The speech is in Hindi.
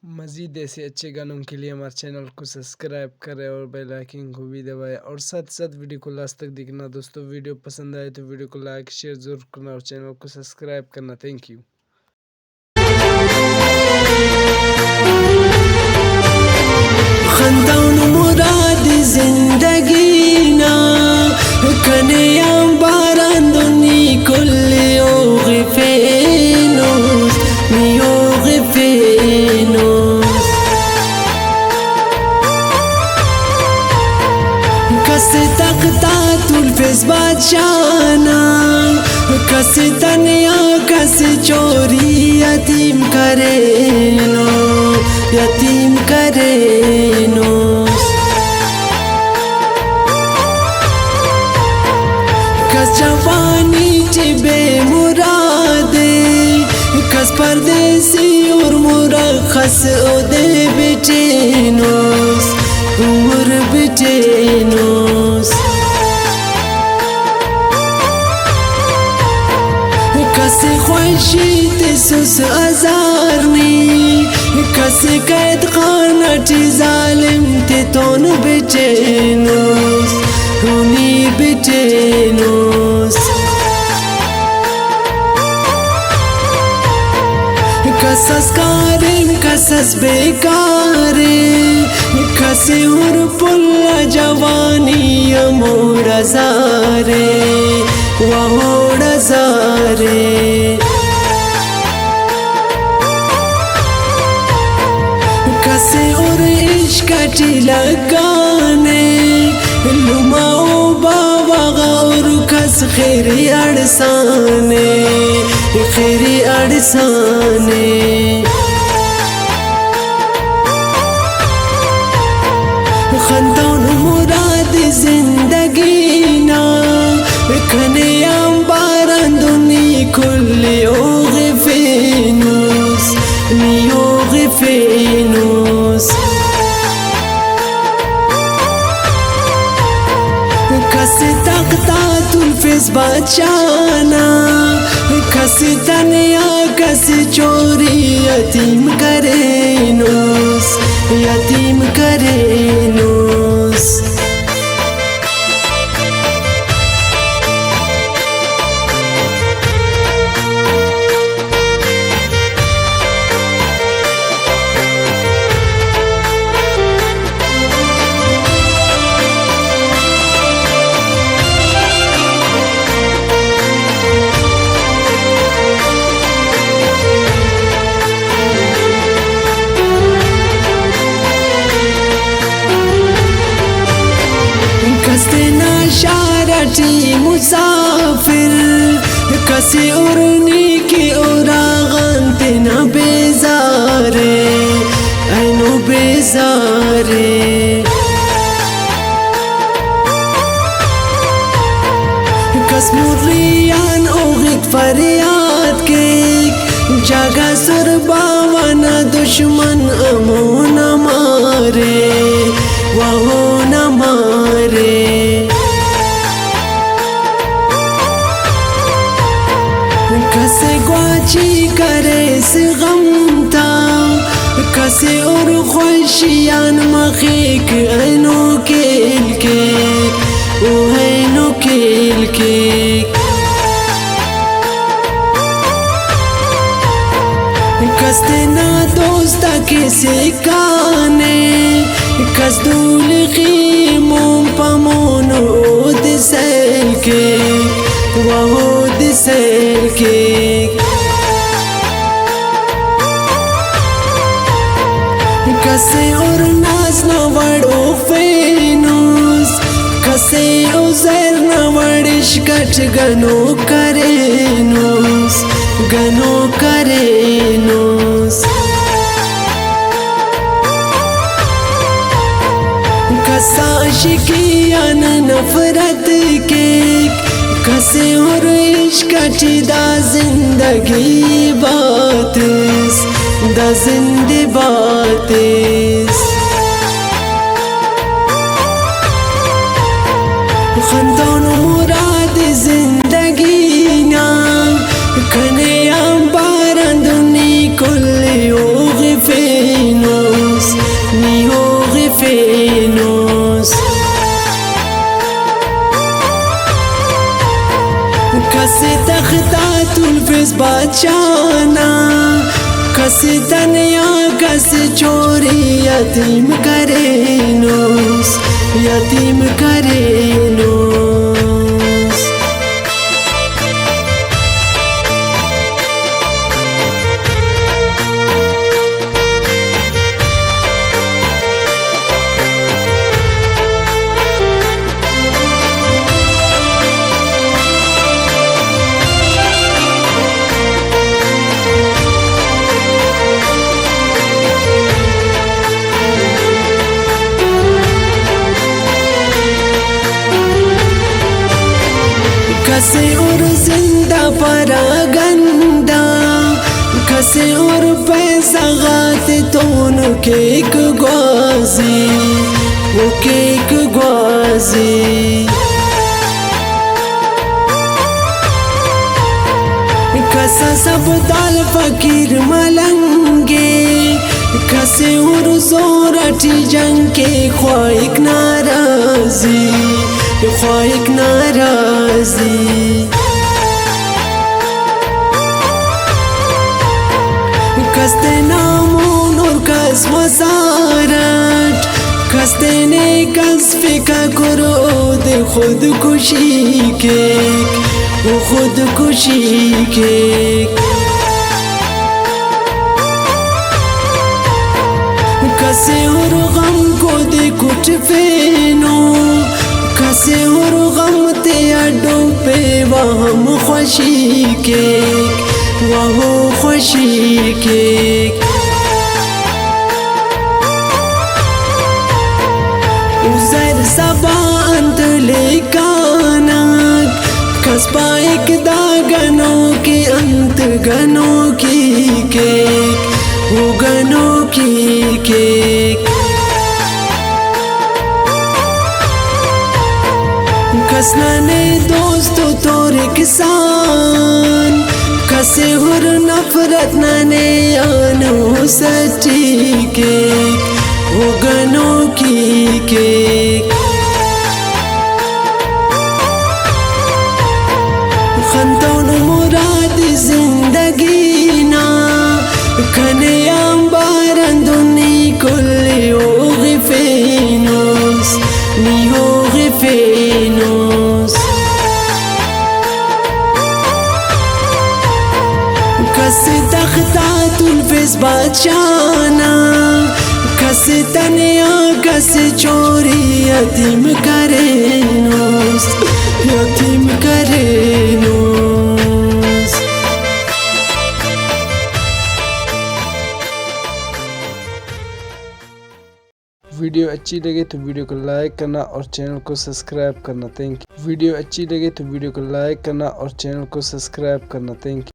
मज़ीद ऐसे अच्छे गानों के लिए हमारे चैनल को सब्सक्राइब करें और बेल आइकन को भी दबाएं और साथ साथ वीडियो को लास्ट तक देखना। दोस्तों वीडियो पसंद आए तो वीडियो को लाइक शेयर ज़रूर करना और चैनल को सब्सक्राइब करना। Thank you. खंदाउन मुराद जिंदगी ना कनेयाम बारांदुनी कुल्ली ओगफेनोस मी ओगफेनोस कस तख्ता तुल्फिस बादशाना कस तनिया कस चोरी यतीम करेनो यतीम करेनोस कस जवानी चिबे मुरादे कस परदेसी और मुरखस ओदे बेटेनोस उमर बेटेनोस कस ख्वाहिशी तिसुस अजारनी कस कैद खाना टी जालिम ते तोन बेटेनोस हुनी बेटेनोस कसस कारिन कसस बेकारे कसे उर पुल्ला जवानी अमोर जारे वहोड़ जारे कसे और इश्क लगाने लुमाओ बाबा और कस खैरी अड़साने खैरी अड़साने खंदाउन मुराद जिंदगी ना कनेयाम बारांदुनी कुल्ली ओगफेनोस मी ओगफेनोस कस तख्ता तुल्फिस बादशाना कस तनिया कस चोरी यतीम करेनोस यतीम करेनोस शारटी मुसाफिर कसे उर्नी की उरागन तेना बेजारे ऐनो बेजारे कस मुरियान ओगित फरियाद के जगा सुरबावाना दुश्मन अमोन मारे वहो न मारे कसे ग्वाची करे से गमता कसे और ख्वाहिशियान मखीक ऐनो केल के ओ ऐनो केल के कस्ते ना दोस्ता के से काने कस दूल की मोम पमोन ओद सेल के वहो दिसेल के कसे और नाज न वड़ो फेनोस कसे उजर न वड़िश कट गनो करेनोस गनो करेनोस कसा शिकियान नफरत के कसे और इश्क दा जिंदगी बातिस दा जिंदगी बातिस खंदाउन मुराद जिंदगी ना कनेयाम बारांदुनी कुल्ली ओगफेनोस बचाना, कसे तनिया कसे चोरी यतीम करेनोस, यतीम करेनोस। कसे और जिंदा परागंदा, कसे और पैसा गाते तोन केक ग्वाजी, वो केक ग्वाजी। कसा सब दाल फकीर मलंगे, कसे और जोराटी जंग के ख्वाहिक नाराजी, ख्वाहिक नाराजी। कस्ते नामून और कस मसारत, कस्ते ने कस फिका करो दे खुद खुशी के, वो खुद खुशी के। कसे और गम को दे कुछ फेनो, कसे और गम ते अड्डों पे वहम खुशी के, वह खुशी के। उजर ज़बान लेकाना, कस्बा एक दागनों के अंत गनों की केक, वो गनों की केक। कसना ने दोस्तों तोरे किसान, कसे हुर नफरत ने आनो सच्ची केक, वो गनों की केक। खंतोन मुराद जिंदगी ना, खने अंबारन दुनी कुल्ली होगी फेनोस, नी होगी फेनोस। कसे तख्ता तुल्फिस बचाना, कसे तनिया कसे चोरी यतीम करेनोस, यतीम करेनोस। वीडियो अच्छी लगे तो वीडियो को लाइक करना और चैनल को सब्सक्राइब करना। Thank you. वीडियो अच्छी लगे तो वीडियो को लाइक करना और चैनल को सब्सक्राइब करना। Thank you.